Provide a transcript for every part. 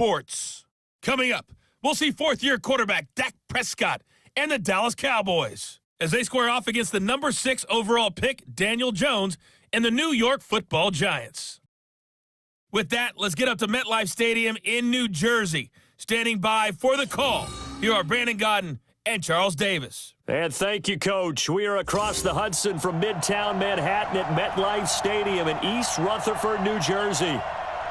sports. Coming up, we'll see fourth-year quarterback Dak Prescott and the Dallas Cowboys as they square off against the number 6 overall pick, Daniel Jones, and the New York Football Giants. With that, let's get up to MetLife Stadium in New Jersey. Standing by for the call, here are Brandon Gaudin and Charles Davis. And thank you, Coach. We are across the Hudson from Midtown Manhattan at MetLife Stadium in East Rutherford, New Jersey.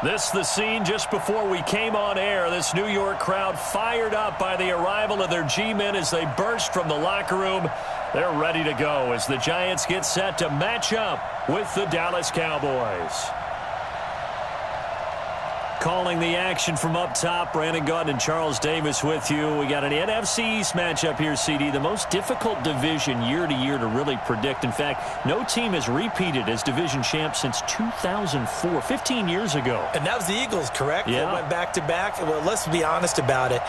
This the scene just before we came on air. This New York crowd fired up by the arrival of their G-men as they burst from the locker room. They're ready to go as the Giants get set to match up with the Dallas Cowboys. Calling the action from up top, Brandon Gaudin and Charles Davis with you. We got an NFC East matchup here, CD. The most difficult division year to year to really predict. In fact, no team has repeated as division champ since 2004, 15 years ago. And that was the Eagles, correct? Yeah. They went back-to-back. Well, let's be honest about it.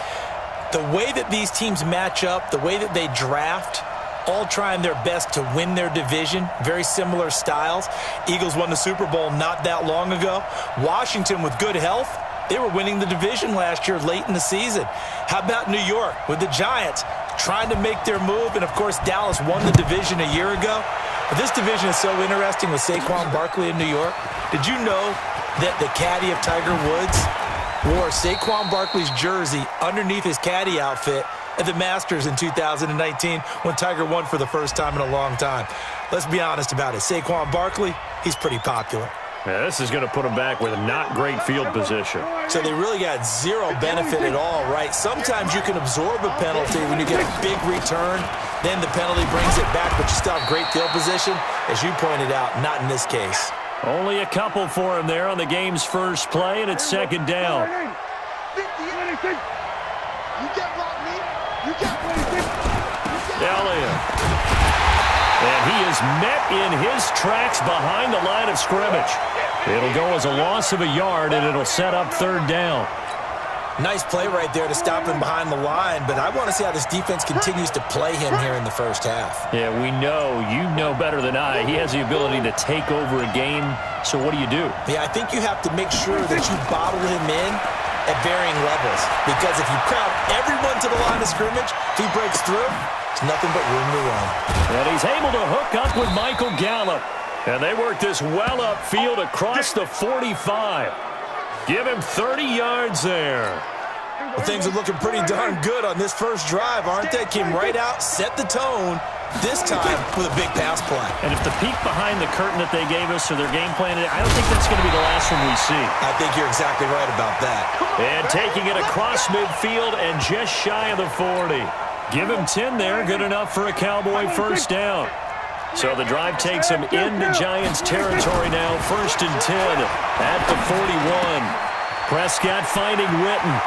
The way that these teams match up, the way that they draft, all trying their best to win their division, very similar styles. Eagles won the Super Bowl not that long ago. Washington, with good health, they were winning the division last year late in the season. How about New York with the Giants trying to make their move? And, of course, Dallas won the division a year ago. But this division is so interesting with Saquon Barkley in New York. Did you know that the caddy of Tiger Woods wore Saquon Barkley's jersey underneath his caddy outfit at the Masters in 2019 when Tiger won for the first time in a long time? Let's be honest about it. Saquon Barkley, he's pretty popular. Yeah, this is going to put them back with a not great field position. So they really got zero benefit at all, right? Sometimes you can absorb a penalty when you get a big return, then the penalty brings it back, but you still have great field position. As you pointed out, not in this case. Only a couple for him there on the game's first play, and it's second down. Elliott. And he is met in his tracks behind the line of scrimmage. It'll go as a loss of a yard, and it'll set up third down. Nice play right there to stop him behind the line, but I want to see how this defense continues to play him here in the first half. Yeah, we know. You know better than I. He has the ability to take over a game, so what do you do? Yeah, I think you have to make sure that you bottle him in at varying levels, because if you crowd everyone to the line of scrimmage, if he breaks through, it's nothing but room to run. And he's able to hook up with Michael Gallup. And they work this well upfield across the 45. Give him 30 yards there. Well, things are looking pretty darn good on this first drive, aren't they? Came right out, set the tone, this time with a big pass play. And if the peek behind the curtain that they gave us or their game plan, I don't think that's going to be the last one we see. I think you're exactly right about that. And taking it across midfield and just shy of the 40. Give him 10 there, good enough for a Cowboy first down. So the drive takes him into Giants territory now, 1st and 10 at the 41. Prescott finding Witten.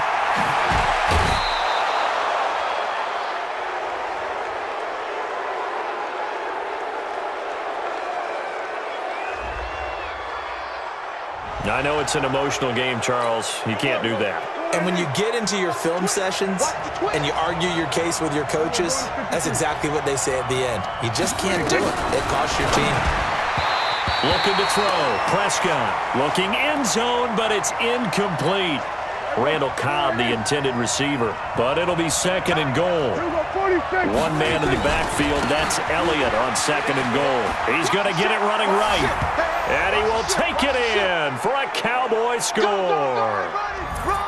I know it's an emotional game, Charles. You can't do that. And when you get into your film sessions and you argue your case with your coaches, that's exactly what they say at the end. You just can't do it. It costs your team. Looking to throw. Prescott looking end zone, but it's incomplete. Randall Cobb, the intended receiver, but it'll be 2nd and goal. One man in the backfield, that's Elliott on 2nd and goal. He's going to get it running right, and he will take it in for a Cowboy score.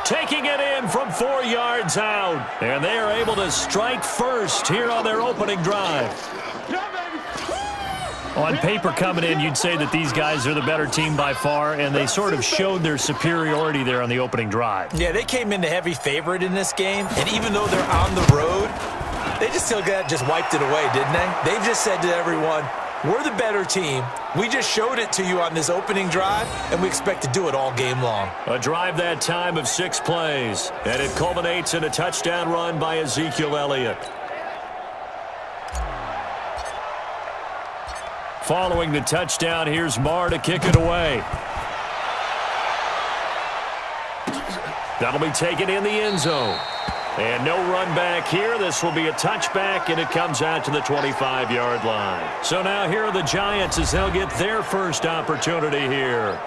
Taking it in from 4 yards out, and they are able to strike first here on their opening drive. On paper coming in, you'd say that these guys are the better team by far, and they sort of showed their superiority there on the opening drive. Yeah, they came in the heavy favorite in this game, and even though they're on the road, they just wiped it away, didn't they? They've just said to everyone, we're the better team. We just showed it to you on this opening drive, and we expect to do it all game long. A drive that time of 6 plays, and it culminates in a touchdown run by Ezekiel Elliott. Following the touchdown, here's Marr to kick it away. That'll be taken in the end zone. And no run back here. This will be a touchback, and it comes out to the 25-yard line. So now here are the Giants as they'll get their first opportunity here.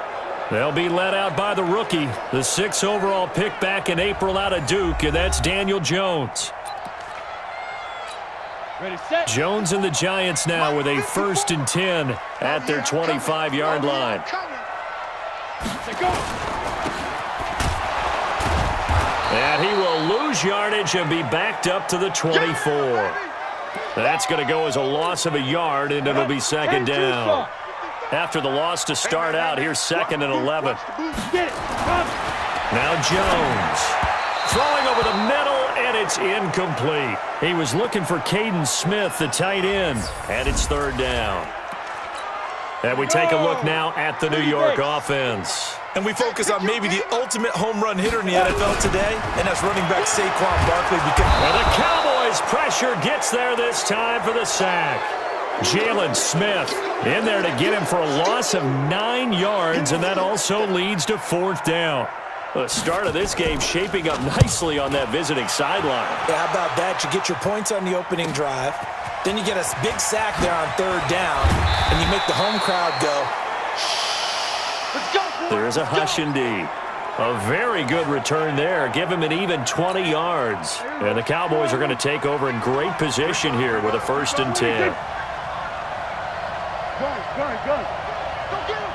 They'll be led out by the rookie, the 6th overall pick back in April out of Duke, and that's Daniel Jones. Ready, set. Jones and the Giants now with a 1st and 10 at their 25-yard line. And he will lose yardage and be backed up to the 24. That's going to go as a loss of a yard, and it'll be 2nd down. After the loss to start out, here's 2nd and 11. Now Jones throwing over the middle, and it's incomplete. He was looking for Caden Smith, the tight end, and it's 3rd down. And we take a look now at the New York offense. And we focus on maybe the ultimate home run hitter in the NFL today, and that's running back Saquon Barkley. Well, the Cowboys pressure gets there this time for the sack. Jalen Smith in there to get him for a loss of 9 yards, and that also leads to 4th down. The start of this game shaping up nicely on that visiting sideline. Yeah, how about that? You get your points on the opening drive, then you get a big sack there on 3rd down, and you make the home crowd go, Let's go. There is a hush indeed. A very good return there. Give him an even 20 yards. And the Cowboys are going to take over in great position here with a 1st and 10. Go. Go get him.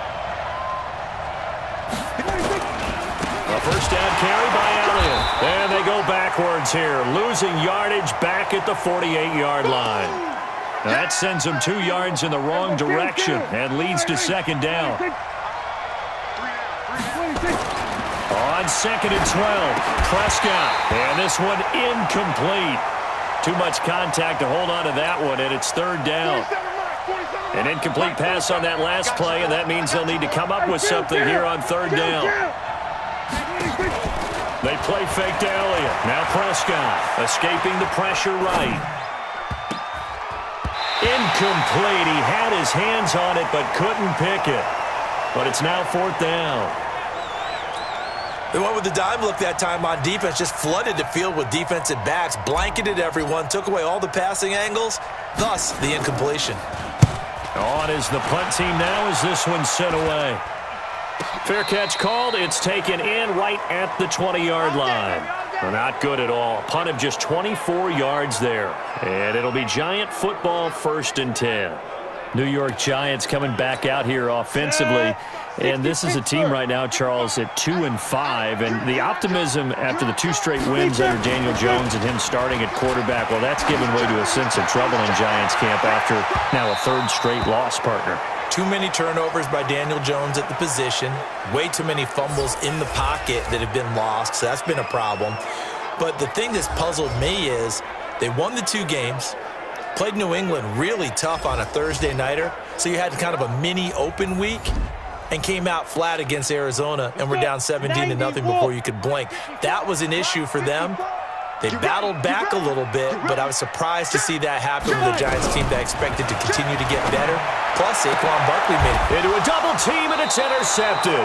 A 1st down carry by Elliott. And they go backwards here, losing yardage back at the 48-yard line. That sends them 2 yards in the wrong direction and leads to 2nd down. On 2nd and 12, Prescott. And this one incomplete. Too much contact to hold on to that one, and it's 3rd down. An incomplete pass on that last play, and that means they'll need to come up with something here on 3rd down. They play fake to Elliott. Now Prescott escaping the pressure right. Incomplete. He had his hands on it but couldn't pick it. But it's now 4th down. They went with the dime look that time on defense, just flooded the field with defensive backs, blanketed everyone, took away all the passing angles, thus the incompletion. On is the punt team now as this one's sent away. Fair catch called. It's taken in right at the 20-yard line. Well, not good at all. Punt of just 24 yards there. And it'll be Giant football, 1st and 10. New York Giants coming back out here offensively. And this is a team right now, Charles, at 2-5. And the optimism after the 2 straight wins under Daniel Jones and him starting at quarterback, well, that's given way to a sense of trouble in Giants camp after now a 3rd straight loss, partner. Too many turnovers by Daniel Jones at the position. Way too many fumbles in the pocket that have been lost, so that's been a problem. But the thing that's puzzled me is they won the 2 games, played New England really tough on a Thursday nighter, so you had kind of a mini open week, and came out flat against Arizona and were down 17-0 before you could blink. That was an issue for them. They battled back a little bit, but I was surprised to see that happen with a Giants team that expected to continue to get better. Plus, Saquon Barkley made it. Into a double team, and it's intercepted.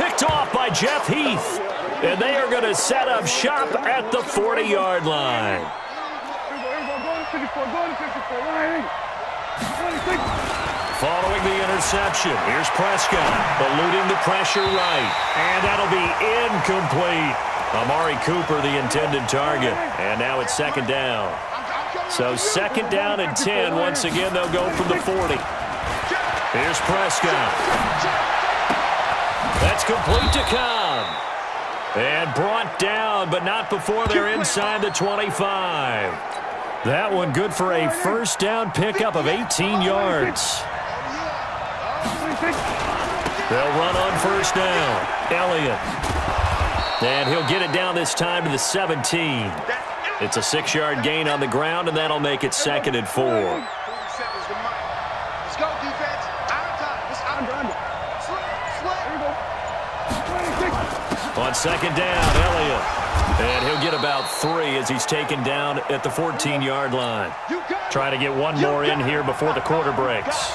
Picked off by Jeff Heath. And they are going to set up shop at the 40-yard line. Following the interception, here's Prescott, eluding the pressure right. And that'll be incomplete. Amari Cooper, the intended target. And now it's 2nd down. So 2nd down and 10. Once again, they'll go from the 40. Here's Prescott. That's complete to Cobb. And brought down, but not before they're inside the 25. That one good for a 1st down pickup of 18 yards. They'll run on 1st down. Elliott. And he'll get it down this time to the 17. It's a 6-yard gain on the ground, and that'll make it 2nd and 4. Let's go, defense. Out of time. Let's out of time. On 2nd down, Elliott. And he'll get about 3 as he's taken down at the 14-yard line. Trying to get one more in here before the quarter breaks.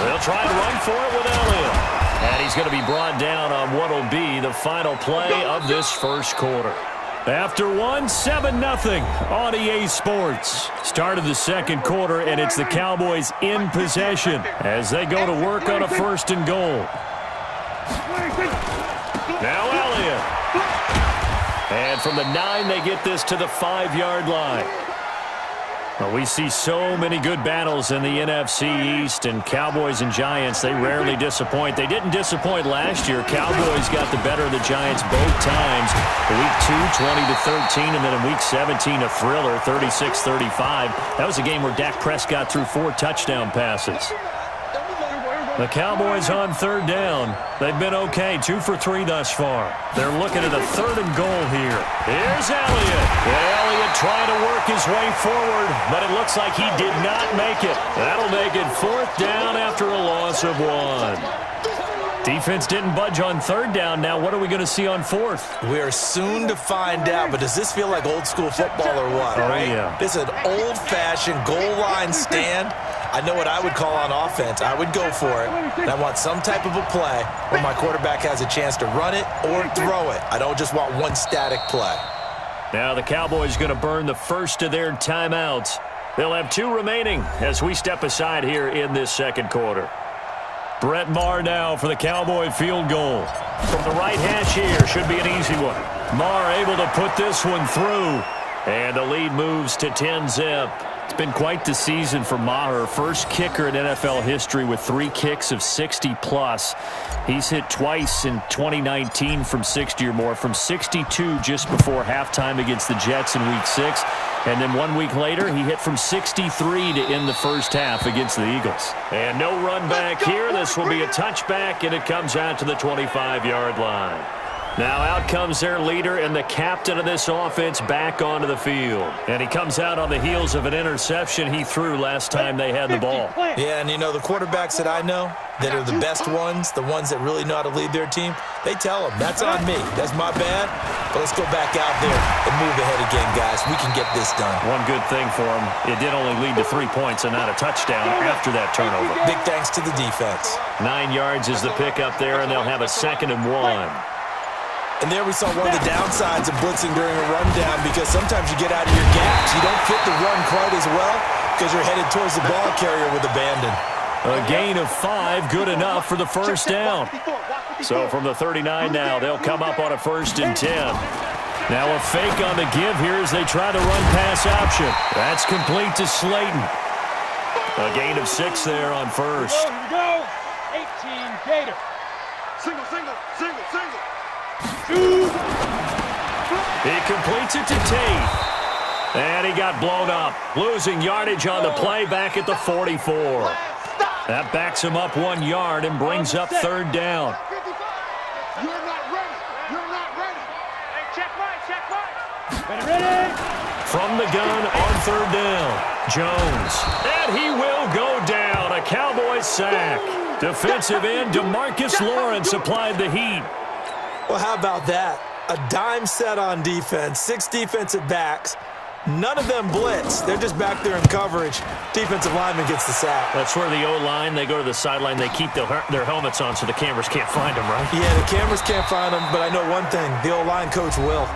They'll try and run for it with Elliott. And he's going to be brought down on what will be the final play of this 1st quarter. After one, 7-0 on EA Sports. Start of the second quarter, and it's the Cowboys in possession as they go to work on a 1st and goal. Now Elliott. And from the 9, they get this to the 5-yard line. Well, we see so many good battles in the NFC East, and Cowboys and Giants, they rarely disappoint. They didn't disappoint last year. Cowboys got the better of the Giants both times. In Week 2, 20-13, and then in Week 17, a thriller, 36-35. That was a game where Dak Prescott threw 4 touchdown passes. The Cowboys on 3rd down. They've been okay, 2 for 3 thus far. They're looking at a 3rd and goal here. Here's Elliott. Elliott trying to work his way forward, but it looks like he did not make it. That'll make it 4th down after a loss of 1. Defense didn't budge on 3rd down. Now what are we going to see on 4th? We are soon to find out, but does this feel like old school football or what? Oh, right? yeah. This is an old-fashioned goal line stand. I know what I would call on offense. I would go for it. And I want some type of a play where my quarterback has a chance to run it or throw it. I don't just want one static play. Now the Cowboys going to burn the first of their timeouts. They'll have 2 remaining as we step aside here in this second quarter. Brett Maher now for the Cowboy field goal. From the right hash here, should be an easy one. Maher able to put this one through. And the lead moves to 10-zip. It's been quite the season for Maher. First kicker in NFL history with 3 kicks of 60-plus. He's hit twice in 2019 from 60 or more, from 62 just before halftime against the Jets in Week 6. And then 1 week later, he hit from 63 to end the first half against the Eagles. And no run back here. This will be a touchback, and it comes out to the 25-yard line. Now out comes their leader and the captain of this offense back onto the field. And he comes out on the heels of an interception he threw last time they had the ball. Yeah, and you know, the quarterbacks that I know that are the best ones, the ones that really know how to lead their team, they tell them, that's on me. That's my bad. But let's go back out there and move ahead again, guys. We can get this done. One good thing for him, it did only lead to 3 points and not a touchdown after that turnover. Big thanks to the defense. 9 yards is the pickup there, and they'll have a 2nd and 1. And there we saw one of the downsides of blitzing during a rundown, because sometimes you get out of your gaps. You don't fit the run quite as well because you're headed towards the ball carrier with abandon. A gain of 5, good enough for the first down. So from the 39 now, they'll come up on a 1st and 10. Now a fake on the give here as they try the run-pass option. That's complete to Slayton. A gain of 6 there on 1st. Here we go. 18 Gator. Single, single, single, single. He completes it to Tate. And he got blown up. Losing yardage on the play back at the 44. That backs him up 1 yard and brings up 3rd down. You're not ready. You're not ready. Hey, check right. Ready. From the gun on 3rd down. Jones. And he will go down. A Cowboys sack. Defensive end DeMarcus Lawrence applied the heat. Well, how about that? A dime set on defense, 6 defensive backs. None of them blitz. They're just back there in coverage. Defensive lineman gets the sack. That's where the O-line, they go to the sideline, they keep their helmets on so the cameras can't find them, right? Yeah, the cameras can't find them, but I know one thing. The O-line coach will.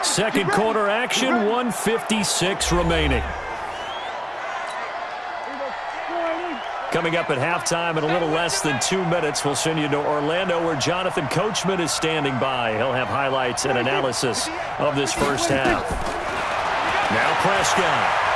Second quarter action, 1:56 remaining. Coming up at halftime in a little less than 2 minutes, we'll send you to Orlando where Jonathan Coachman is standing by. He'll have highlights and analysis of this first half. Now Prescott.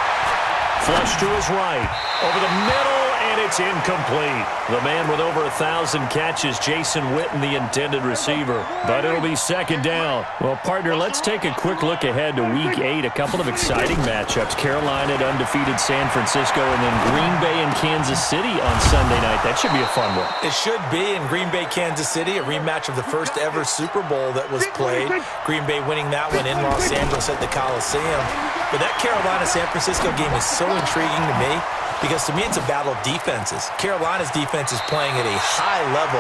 Flush to his right. Over the middle, and it's incomplete. The man with over 1,000 catches, Jason Witten, the intended receiver. But it'll be 2nd down. Well, partner, let's take a quick look ahead to Week 8. A couple of exciting matchups. Carolina at undefeated San Francisco, and then Green Bay and Kansas City on Sunday night. That should be a fun one. It should be. In Green Bay, Kansas City, a rematch of the first ever Super Bowl that was played. Green Bay winning that one in Los Angeles at the Coliseum. But that Carolina-San Francisco game is so intriguing to me because to me it's a battle of defenses. Carolina's defense is playing at a high level.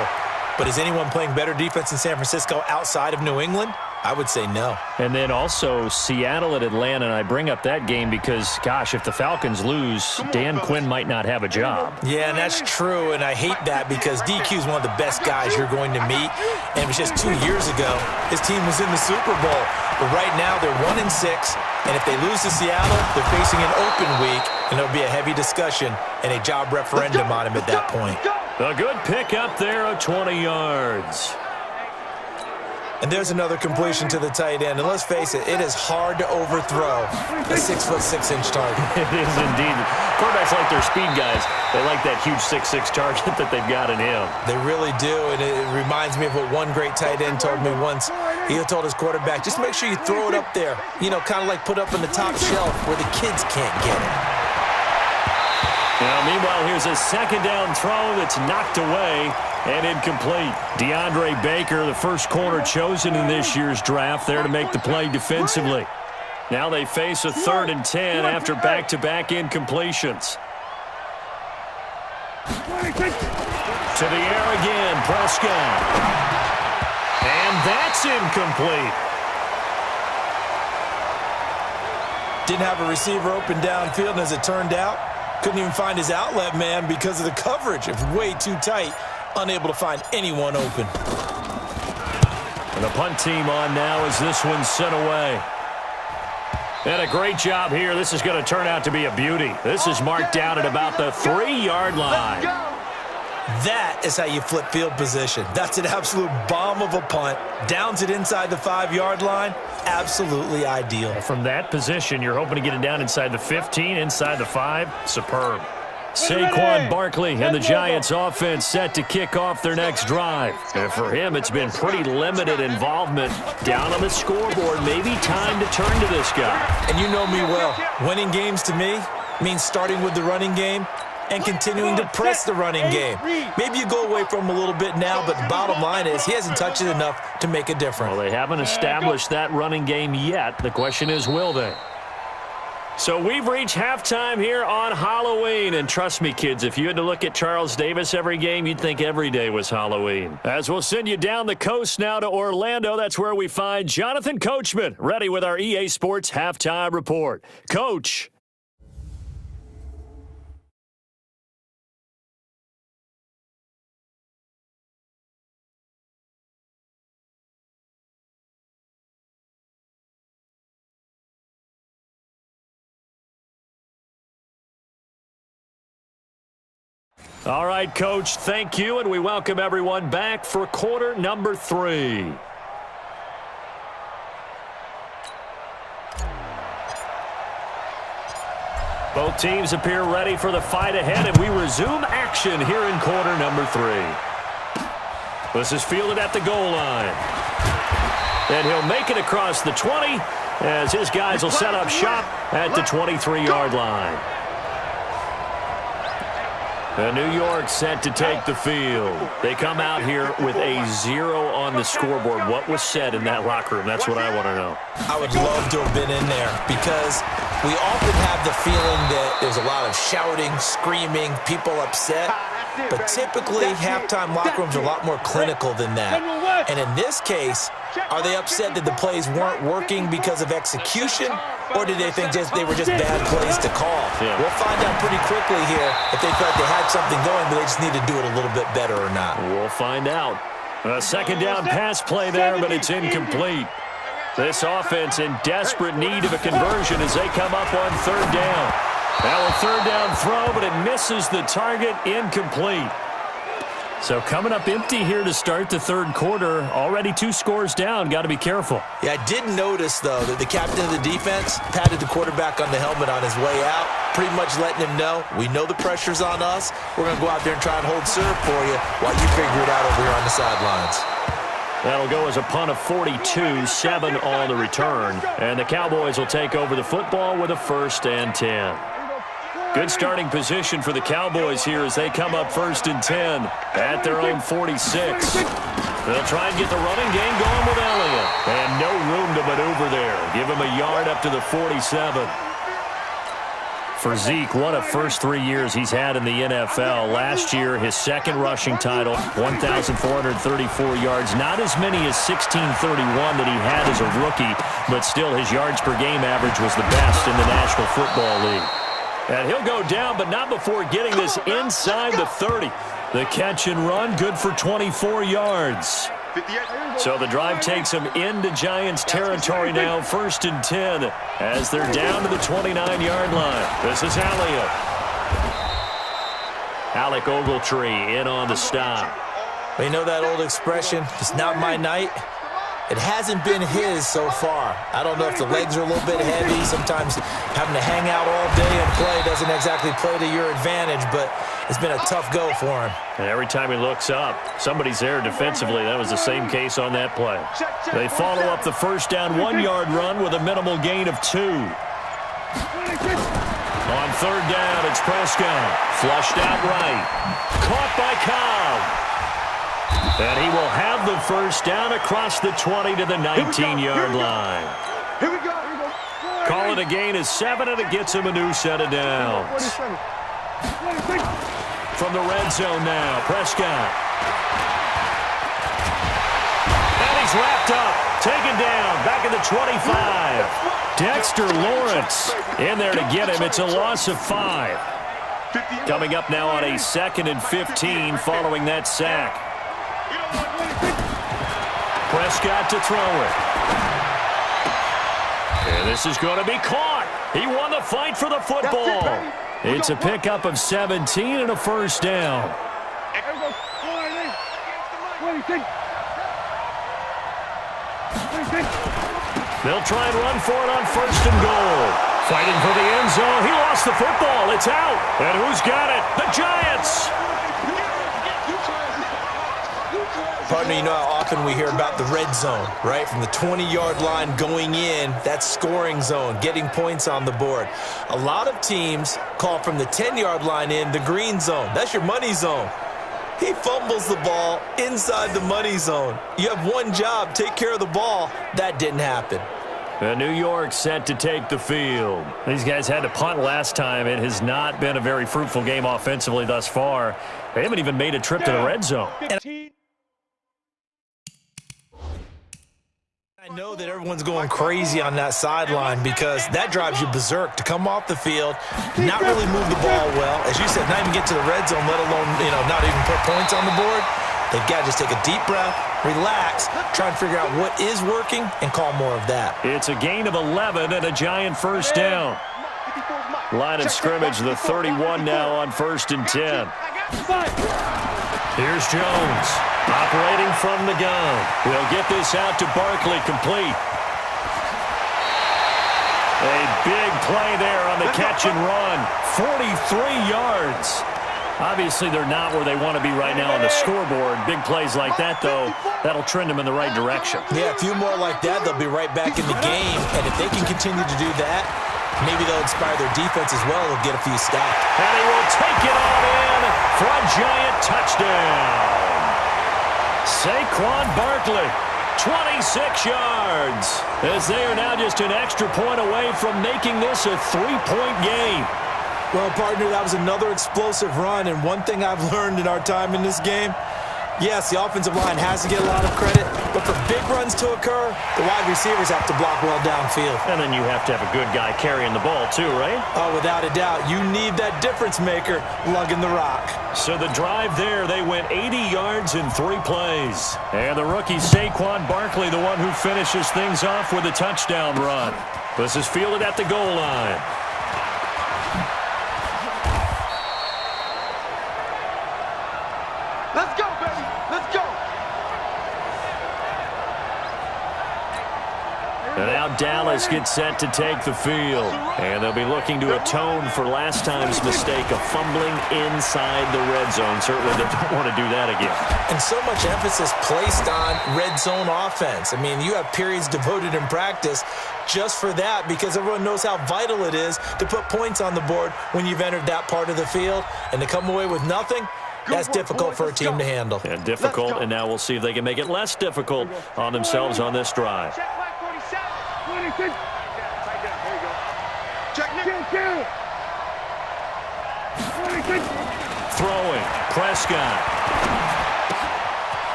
But is anyone playing better defense in San Francisco outside of New England? I would say no. And then also Seattle at Atlanta, and I bring up that game because, gosh, if the Falcons lose, Dan Quinn might not have a job. Yeah, and that's true, and I hate that because DQ is one of the best guys you're going to meet. And it was just 2 years ago, his team was in the Super Bowl. But right now, they're 1-6, and if they lose to Seattle, they're facing an open week, and there'll be a heavy discussion and a job referendum on him at that point. A good pick up there of 20 yards. And there's another completion to the tight end. And let's face it, it is hard to overthrow a 6'6" target. It is indeed. Quarterbacks like their speed guys. They like that huge 6'6" target that they've got in him. They really do, and it reminds me of what one great tight end told me once. He told his quarterback, just make sure you throw it up there. You know, kind of like put up on the top shelf where the kids can't get it. Now, meanwhile, here's a second down throw that's knocked away and incomplete. DeAndre Baker, the first corner chosen in this year's draft, there to make the play defensively. Now they face a 3rd and 10 after back-to-back incompletions. To the air again, Prescott. And that's incomplete. Didn't have a receiver open downfield, and as it turned out, couldn't even find his outlet man because of the coverage. It was way too tight, unable to find anyone open. And the punt team on now as this one's sent away. And a great job here. This is going to turn out to be a beauty. This is marked down at about the 3-yard line. That is how you flip field position. That's an absolute bomb of a punt. Downs it inside the 5-yard line. Absolutely ideal. From that position, you're hoping to get it down inside the 15, inside the 5. Superb. Saquon Barkley and the Giants offense set to kick off their next drive. And for him, it's been pretty limited involvement down on the scoreboard. Maybe time to turn to this guy. And you know me well. Winning games to me means starting with the running game and continuing to press the running game. Maybe you go away from him a little bit now, but the bottom line is he hasn't touched it enough to make a difference. Well, they haven't established that running game yet. The question is, will they? So we've reached halftime here on Halloween. And trust me, kids, if you had to look at Charles Davis every game, you'd think every day was Halloween. As we'll send you down the coast now to Orlando, that's where we find Jonathan Coachman, ready with our EA Sports Halftime Report. Coach. All right, Coach, thank you, and we welcome everyone back for quarter number 3. Both teams appear ready for the fight ahead, and we resume action here in quarter number 3. This is fielded at the goal line. And he'll make it across the 20 as his guys will set up shop at the 23-yard line. And New York set to take the field. They come out here with a 0 on the scoreboard. What was said in that locker room? That's what I want to know. I would love to have been in there because we often have the feeling that there's a lot of shouting, screaming, people upset. But typically, halftime locker rooms are a lot more clinical than that. And in this case, are they upset that the plays weren't working because of execution? Or did they think they were just bad plays to call? Yeah. We'll find out pretty quickly here if they felt they had something going, but they just need to do it a little bit better or not. We'll find out. A second down pass play there, but it's incomplete. This offense in desperate need of a conversion as they come up on 3rd down. Now a 3rd down throw, but it misses the target, incomplete. So coming up empty here to start the 3rd quarter. Already 2 scores down. Got to be careful. Yeah, I did notice, though, that the captain of the defense patted the quarterback on the helmet on his way out, pretty much letting him know, we know the pressure's on us. We're going to go out there and try and hold serve for you while you figure it out over here on the sidelines. That'll go as a punt of 42, 7 on the return. And the Cowboys will take over the football with a 1st and 10. Good starting position for the Cowboys here as they come up 1st and 10 at their own 46. They'll try and get the running game going with Elliott. And no room to maneuver there. Give him a yard up to the 47. For Zeke, what a first 3 years he's had in the NFL. Last year, his second rushing title, 1,434 yards. Not as many as 1,631 that he had as a rookie, but still his yards per game average was the best in the National Football League. And he'll go down, but not before getting this inside the 30. The catch and run, good for 24 yards. So the drive takes them into Giants territory now, 1st and 10, as they're down to the 29-yard line. This is Elliott. Alec Ogletree in on the stop. Well, you know that old expression, it's not my night? It hasn't been his so far. I don't know if the legs are a little bit heavy. Sometimes having to hang out all day and play doesn't exactly play to your advantage, but it's been a tough go for him. And every time he looks up, somebody's there defensively. That was the same case on that play. They follow up the first down 1-yard run with a minimal gain of 2. On 3rd down, it's Prescott. Flushed out right. Caught by Cobb. And he will have the first down across the 20 to the 19-yard line. Here we go. Call it a gain of 7, and it gets him a new set of downs. From the red zone now, Prescott. And he's wrapped up, taken down, back at the 25. Dexter Lawrence in there to get him. It's a loss of 5. Coming up now on a 2nd and 15 following that sack. Prescott to throw it. And this is going to be caught. He won the fight for the football. It's a pickup of 17 and a first down. They'll try and run for it on 1st and goal. Fighting for the end zone. He lost the football. It's out. And who's got it? The Giants. Partner, you know how often we hear about the red zone, right? From the 20-yard line going in, that's scoring zone, getting points on the board. A lot of teams call from the 10-yard line in the green zone. That's your money zone. He fumbles the ball inside the money zone. You have one job, take care of the ball. That didn't happen. New York set to take the field. These guys had to punt last time. It has not been a very fruitful game offensively thus far. They haven't even made a trip to the red zone. I know that everyone's going crazy on that sideline because that drives you berserk to come off the field, not really move the ball well. As you said, not even get to the red zone, let alone, not even put points on the board. They've got to just take a deep breath, relax, try and figure out what is working, and call more of that. It's a gain of 11 and a Giant first down. Line of scrimmage, the 31 now on 1st and 10. Here's Jones, operating from the gun. We'll get this out to Barkley, complete. A big play there on the catch and run. 43 yards. Obviously, they're not where they want to be right now on the scoreboard. Big plays like that, though, that'll trend them in the right direction. Yeah, a few more like that, they'll be right back in the game. And if they can continue to do that, maybe they'll inspire their defense as well. They'll get a few stops. And he will take it on in for a Giant touchdown. Saquon Barkley, 26 yards, as they are now just an extra point away from making this a 3-point game. Well, partner, that was another explosive run, and one thing I've learned in our time in this game, yes, the offensive line has to get a lot of credit, but for big runs to occur, the wide receivers have to block well downfield. And then you have to have a good guy carrying the ball too, right? Oh, without a doubt. You need that difference maker lugging the rock. So the drive there, they went 80 yards in 3 plays. And the rookie Saquon Barkley, the one who finishes things off with a touchdown run. This is fielded at the goal line. Let's go, baby. Let's go. And now Dallas gets set to take the field. And they'll be looking to atone for last time's mistake of fumbling inside the red zone. Certainly they don't want to do that again. And so much emphasis placed on red zone offense. I mean, you have periods devoted in practice just for that because everyone knows how vital it is to put points on the board when you've entered that part of the field. And to come away with nothing, that's difficult for a team to handle. And difficult, and now we'll see if they can make it less difficult on themselves on this drive. Throwing, Prescott.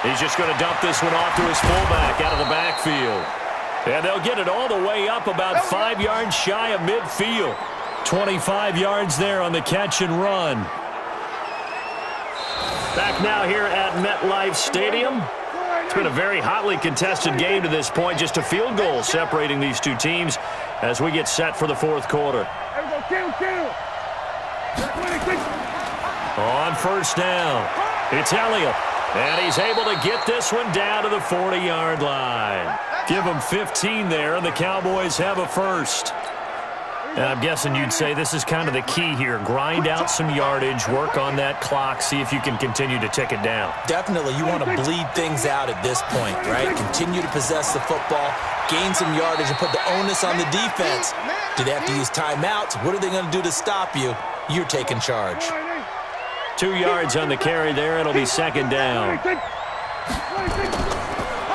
He's just going to dump this one off to his fullback out of the backfield. And they'll get it all the way up about 5 yards shy of midfield. 25 yards there on the catch and run. Back now here at MetLife Stadium. It's been a very hotly contested game to this point. Just a field goal separating these two teams as we get set for the fourth quarter. On first down, it's Elliott. And he's able to get this one down to the 40-yard line. Give them 15 there, and the Cowboys have a first. And I'm guessing you'd say this is kind of the key here. Grind out some yardage, work on that clock, see if you can continue to tick it down. Definitely. You want to bleed things out at this point, right? Continue to possess the football, gain some yardage, and put the onus on the defense. Do they have to use timeouts? What are they going to do to stop you? You're taking charge. 2 yards on the carry there. It'll be second down.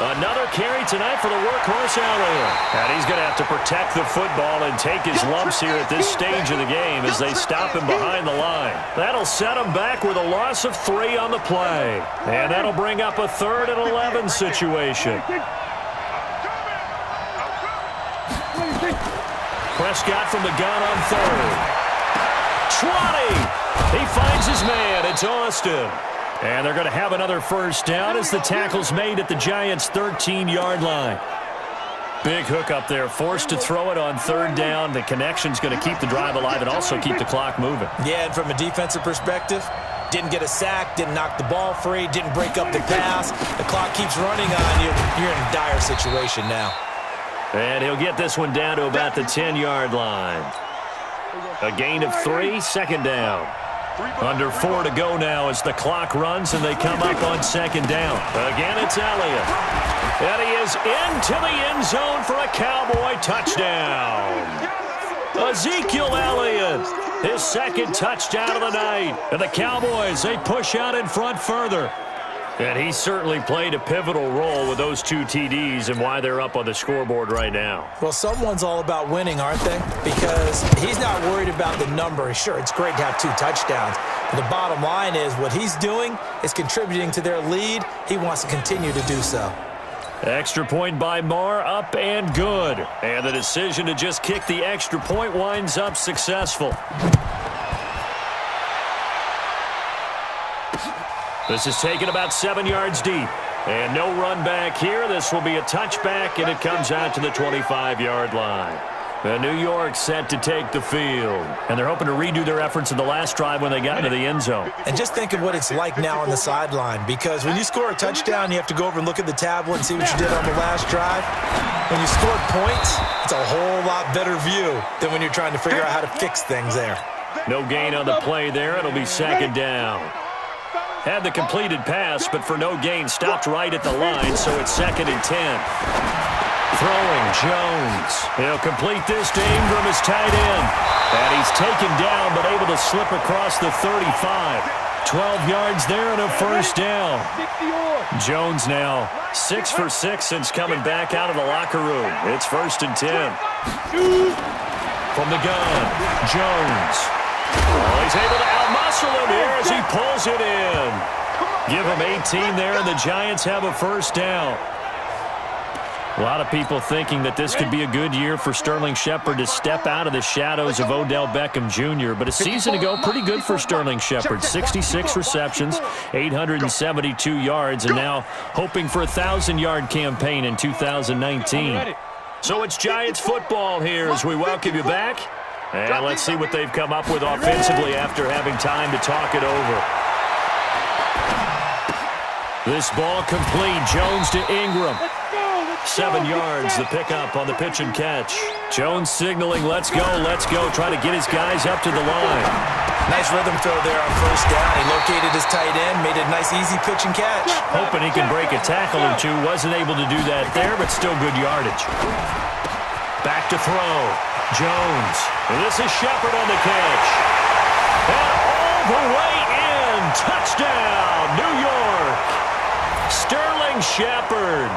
Another carry tonight for the workhorse Elliott. And he's going to have to protect the football and take his lumps here at this stage of the game as they stop him behind the line. That'll set him back with a loss of 3 on the play. And that'll bring up a 3rd and 11 situation. Prescott from the gun on 3rd. 20! He finds his man. It's Austin. And they're going to have another first down as the tackle's made at the Giants' 13-yard line. Big hook up there. Forced to throw it on 3rd down. The connection's going to keep the drive alive and also keep the clock moving. Yeah, and from a defensive perspective, didn't get a sack, didn't knock the ball free, didn't break up the pass. The clock keeps running on you. You're in a dire situation now. And he'll get this one down to about the 10-yard line. A gain of 3, second down. Under 4 to go now as the clock runs and they come up on second down. Again, it's Elliott. And he is into the end zone for a Cowboy touchdown. Ezekiel Elliott, his second touchdown of the night. And the Cowboys, they push out in front further. And he certainly played a pivotal role with those 2 TDs and why they're up on the scoreboard right now. Well, someone's all about winning, aren't they? Because he's not worried about the number. Sure, it's great to have 2 touchdowns. But the bottom line is what he's doing is contributing to their lead. He wants to continue to do so. Extra point by Marr, up and good. And the decision to just kick the extra point winds up successful. This is taken about 7 yards deep. And no run back here. This will be a touchback, and it comes out to the 25-yard line. New York set to take the field. And they're hoping to redo their efforts in the last drive when they got into the end zone. And just think of what it's like now on the sideline. Because when you score a touchdown, you have to go over and look at the tablet and see what you did on the last drive. When you scored points, it's a whole lot better view than when you're trying to figure out how to fix things there. No gain on the play there. It'll be second down. Had the completed pass, but for no gain, stopped right at the line, so it's 2nd and 10. Throwing, Jones. He'll complete this to Ingram as tight end. And he's taken down, but able to slip across the 35. 12 yards there and a first down. Jones now 6 for 6 since coming back out of the locker room. It's 1st and 10. From the gun, Jones. Oh, he's able to outmuscle him here as he pulls it in. Give him 18 there, and the Giants have a first down. A lot of people thinking that this could be a good year for Sterling Shepard to step out of the shadows of Odell Beckham Jr., but a season ago, pretty good for Sterling Shepard. 66 receptions, 872 yards, and now hoping for a 1,000-yard campaign in 2019. So it's Giants football here as we welcome you back. And let's see what they've come up with offensively after having time to talk it over. This ball complete. Jones to Ingram. 7 yards, the pickup on the pitch and catch. Jones signaling, let's go, trying to get his guys up to the line. Nice rhythm throw there on first down. He located his tight end, made a nice easy pitch and catch. Hoping he can break a tackle or two. Wasn't able to do that there, but still good yardage. Back to throw. Jones. And this is Shepard on the catch. And all the way in. Touchdown, New York. Sterling Shepard.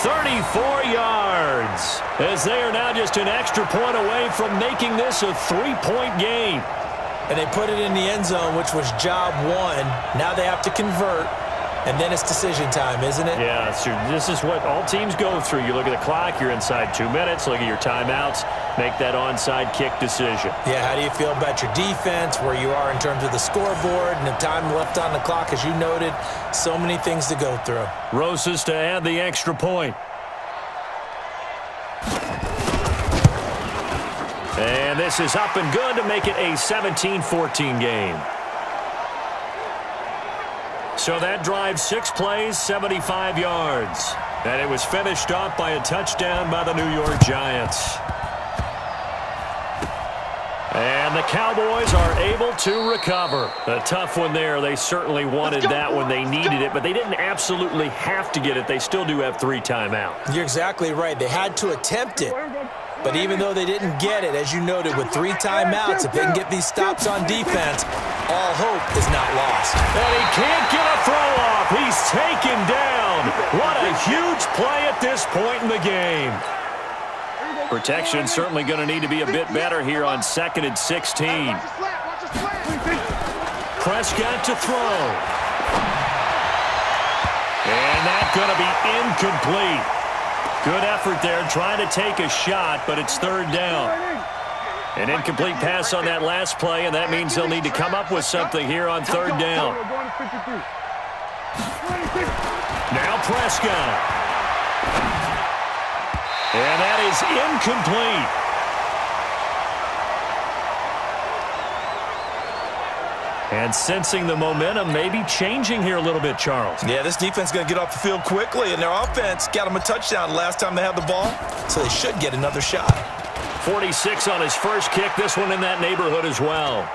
34 yards. As they are now just an extra point away from making this a 3-point game. and they put it in the end zone, which was job one. Now they have to convert, and then it's decision time, isn't it? Yeah, so this is what all teams go through. You look at the clock, you're inside 2 minutes, look at your timeouts, make that onside kick decision. Yeah, how do you feel about your defense, where you are in terms of the scoreboard, and the time left on the clock, as you noted, so many things to go through. Rosas to add the extra point. And this is up and good to make it a 17-14 game. So that drive, 6 plays, 75 yards. And it was finished off by a touchdown by the New York Giants. And the Cowboys are able to recover. A tough one there. They certainly wanted that when they needed it, but they didn't absolutely have to get it. They still do have 3 timeouts. You're exactly right. They had to attempt it. But even though they didn't get it, as you noted, with 3 timeouts, if they can get these stops on defense, all hope is not lost. And he can't get a throw off. He's taken down. What a huge play at this point in the game. Protection certainly going to need to be a bit better here on 2nd and 16. Prescott to throw. And that's going to be incomplete. Good effort there, trying to take a shot, but it's 3rd down. An incomplete pass on that last play, and that means they'll need to come up with something here on 3rd down. Now Prescott. And that is incomplete. And sensing the momentum maybe changing here a little bit, Charles. Yeah, this defense is going to get off the field quickly, and their offense got them a touchdown last time they had the ball, so they should get another shot. 46 on his first kick, this one in that neighborhood as well.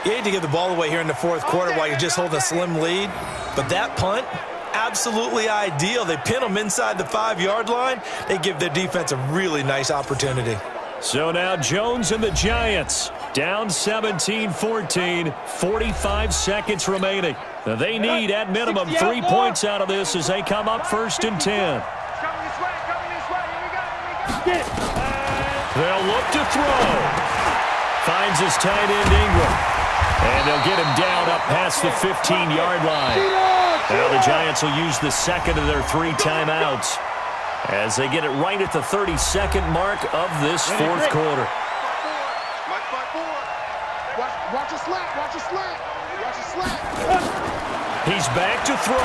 You hate to give the ball away here in the 4th quarter while you're just holding a slim lead, but that punt, absolutely ideal. They pin them inside the 5-yard line. They give their defense a really nice opportunity. So now Jones and the Giants down 17-14, 45 seconds remaining. Now they need at minimum 3 points out of this as they come up 1st and 10. They'll look to throw. Finds his tight end Ingram. And they'll get him down up past the 15-yard line. Now the Giants will use the 2nd of their 3 timeouts as they get it right at the 32nd mark of this 4th quarter. Watch a slant, watch a slant, watch a slant. He's back to throw.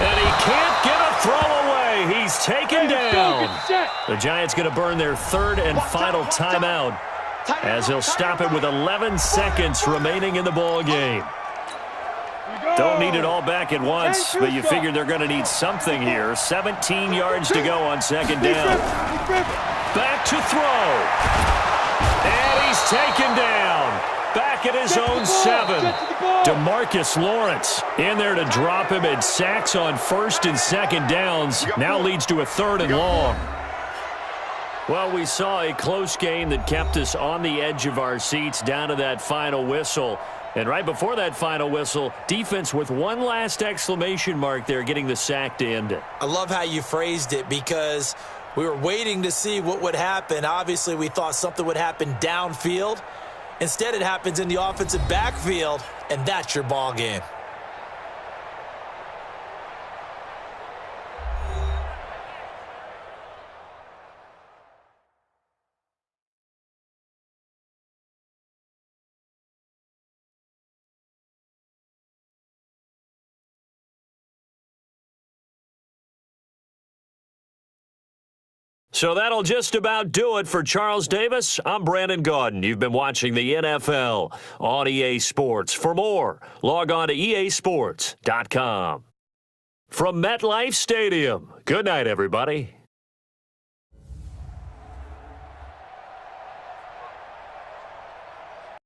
And he can't get a throw away. He's taken down. The Giants going to burn their 3rd and final timeout as they'll stop it with 11 seconds remaining in the ball game. Don't need it all back at once, but you figure they're going to need something here. 17 yards to go on 2nd down. Back to throw. And he's taken down. Back at his own 7. DeMarcus Lawrence in there to drop him, and sacks on 1st and 2nd downs. Now leads to a 3rd and long. Well, we saw a close game that kept us on the edge of our seats down to that final whistle. And right before that final whistle, defense with one last exclamation mark there, getting the sack to end it. I love how you phrased it, because we were waiting to see what would happen. Obviously, we thought something would happen downfield. Instead, it happens in the offensive backfield, and that's your ball game. So that'll just about do it for Charles Davis. I'm Brandon Gaudin. You've been watching the NFL on EA Sports. For more, log on to easports.com. From MetLife Stadium, good night, everybody.